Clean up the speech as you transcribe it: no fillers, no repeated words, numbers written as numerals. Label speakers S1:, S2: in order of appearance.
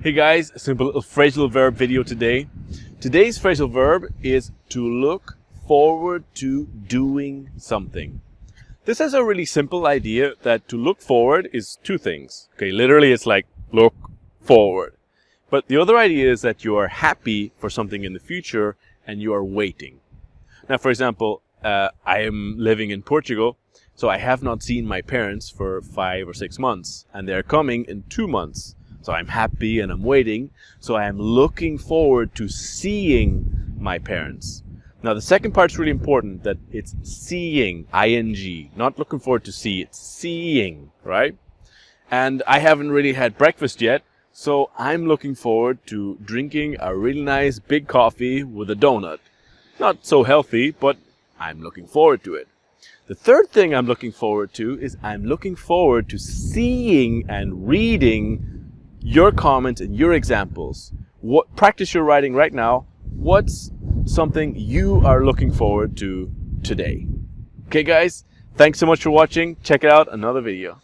S1: Hey guys, a simple little phrasal verb video today. Today's phrasal verb is to look forward to doing something. This has a really simple idea that to look forward is two things. Okay, literally it's like look forward. But the other idea is that you are happy for something in the future and you are waiting. Now, for example, I am living in Portugal, so I have not seen my parents for 5 or 6 months, and they're coming in 2 months. So I'm happy and I'm waiting. So I am looking forward to seeing my parents. Now the second part's really important, that it's seeing, ing, not looking forward to see, it's seeing, right? And I haven't really had breakfast yet, so I'm looking forward to drinking a really nice big coffee with a donut. Not so healthy, but I'm looking forward to it. The third thing I'm looking forward to is I'm looking forward to seeing and reading your comments and your examples. What practice you're writing right now? What's something you are looking forward to today? Okay guys, thanks so much for watching. Check out another video.